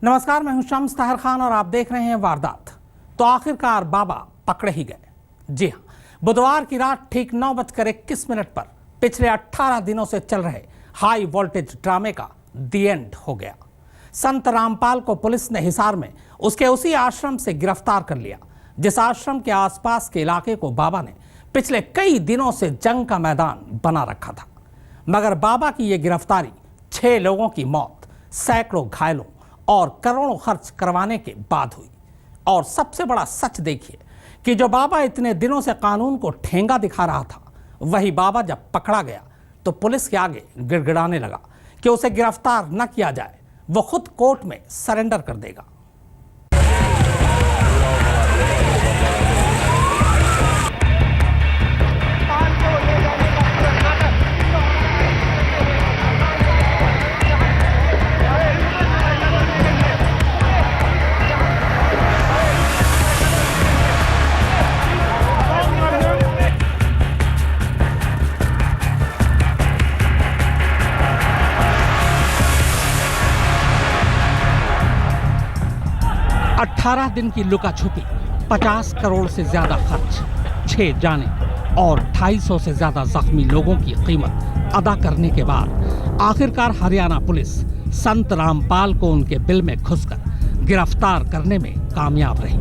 नमस्कार, मैं हूं शम्स ताहिर खान और आप देख रहे हैं वारदात। तो आखिरकार बाबा पकड़े ही गए। जी हां, बुधवार की रात ठीक 9:21 पर पिछले 18 दिनों से चल रहे हाई वोल्टेज ड्रामे का दी एंड हो गया। संत रामपाल को पुलिस ने हिसार में उसके उसी आश्रम से गिरफ्तार कर लिया जिस आश्रम के आसपास के इलाके को बाबा ने पिछले कई दिनों से जंग का मैदान बना रखा था। मगर बाबा की यह गिरफ्तारी 6 लोगों की मौत, सैकड़ों घायलों और करोड़ों खर्च करवाने के बाद हुई। और सबसे बड़ा सच देखिए कि जो बाबा इतने दिनों से कानून को ठेंगा दिखा रहा था, वही बाबा जब पकड़ा गया तो पुलिस के आगे गिड़गिड़ाने लगा कि उसे गिरफ्तार न किया जाए, वो खुद कोर्ट में सरेंडर कर देगा। 18 दिन की लुका छुपी, 50 करोड़ से ज्यादा खर्च, 6 जाने और 250 से ज्यादा जख्मी लोगों की कीमत अदा करने के बाद आखिरकार हरियाणा पुलिस संत रामपाल को उनके बिल में घुसकर गिरफ्तार करने में कामयाब रही।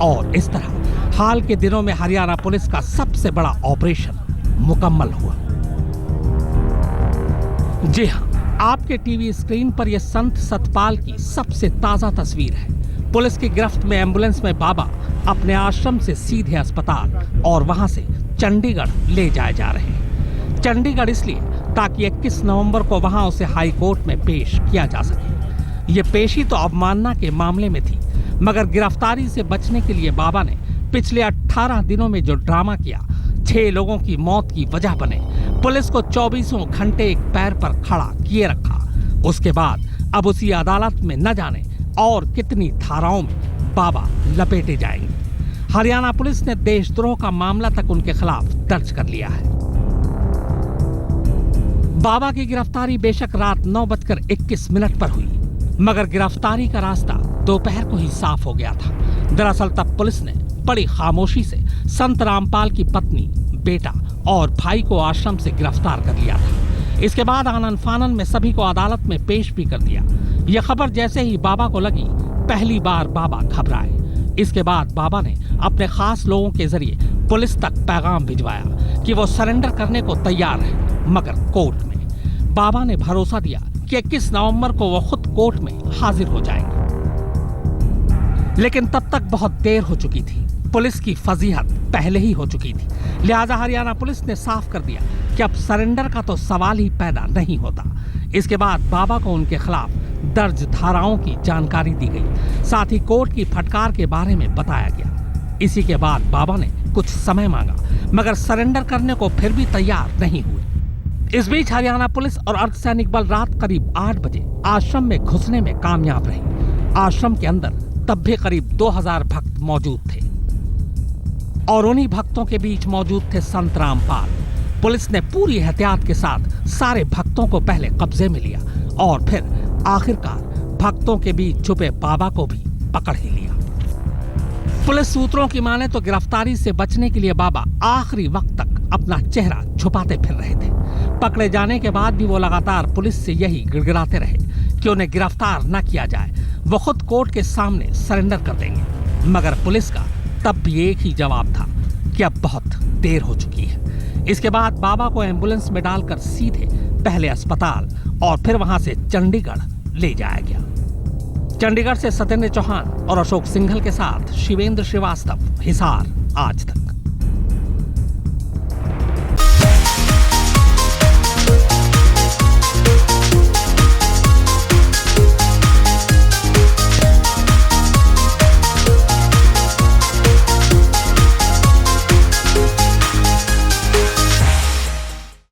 और इस तरह हाल के दिनों में हरियाणा पुलिस का सबसे बड़ा ऑपरेशन मुकम्मल हुआ। जी हां, आपके टीवी स्क्रीन पर यह संत सतपाल की सबसे ताजा तस्वीर है। पुलिस की गिरफ्त में एम्बुलेंस में बाबा अपने आश्रम से सीधे अस्पताल और वहां से चंडीगढ़ ले जाए जा रहे हैं। चंडीगढ़ इसलिए ताकि 21 नवंबर को वहां उसे हाई कोर्ट में पेश किया जा सके। ये पेशी तो अवमानना के मामले में थी, मगर गिरफ्तारी से बचने के लिए बाबा ने पिछले 18 दिनों में जो ड्रामा किया, 6 लोगों की मौत की वजह बने, पुलिस को 24 घंटे एक पैर पर खड़ा किए रखा। उसके बाद अब उसी अदालत में न जाने और कितनी धाराओं में बाबा लपेटे जाएंगे। हरियाणा पुलिस ने देशद्रोह का मामला तक उनके खिलाफ दर्ज कर लिया है। बाबा की गिरफ्तारी बेशक रात 9:21 पर हुई, मगर गिरफ्तारी का रास्ता दोपहर को ही साफ हो गया था। दरअसल तब पुलिस ने बड़ी खामोशी से संत रामपाल की पत्नी, बेटा और भाई को आश्रम से गिरफ्तार कर लिया था। इसके बाद आनन फानन में सभी को अदालत में पेश भी कर दिया। यह खबर जैसे ही बाबा को लगी, पहली बार बाबा घबराए। इसके बाद बाबा ने अपने खास लोगों के जरिए पुलिस तक पैगाम भिजवाया कि वो सरेंडर करने को तैयार है। मगर कोर्ट में बाबा ने भरोसा दिया कि 21 नवंबर को वो खुद कोर्ट में हाजिर हो जाएंगे। लेकिन तब तक बहुत देर हो चुकी थी। पुलिस की फजीहत पहले ही हो चुकी थी। लिहाजा हरियाणा पुलिस ने साफ कर दिया कि अब सरेंडर का तो सवाल ही पैदा नहीं होता। इसके बाद बाबा को उनके खिलाफ दर्ज धाराओं की जानकारी दी गई, साथ ही कोर्ट की फटकार के बारे में बताया गया। इसी के बाद बाबा ने कुछ समय मांगा, मगर सरेंडर करने को फिर भी तैयार नहीं हुए। इस बीच हरियाणा पुलिस और अर्धसैनिक बल रात करीब 8 बजे आश्रम में घुसने में कामयाब रही। आश्रम के अंदर तब भी करीब 2000 भक्त मौजूद थे और उन्हीं भक्तों के बीच मौजूद थे संत रामपाल। पुलिस ने पूरी एहतियात के साथ सारे भक्तों को पहले कब्जे में लिया और फिर आखिरकार भक्तों के बीच छुपे बाबा को भी पकड़ ही लिया। पुलिस सूत्रों की माने तो गिरफ्तारी से बचने के लिए बाबा आखिरी वक्त तक अपना चेहरा छुपाते फिर रहे थे। पकड़े जाने के बाद भी वो लगातार पुलिस से यही गिड़गिड़ाते रहे कि उन्हें गिरफ्तार न किया जाए, वो खुद कोर्ट के सामने सरेंडर कर देंगे। मगर पुलिस का तब भी एक ही जवाब था कि अब बहुत देर हो चुकी है। इसके बाद बाबा को एम्बुलेंस में डालकर सीधे पहले अस्पताल और फिर वहां से चंडीगढ़ ले जाया गया। चंडीगढ़ से सत्येंद्र चौहान और अशोक सिंघल के साथ शिवेंद्र श्रीवास्तव, हिसार आज तक।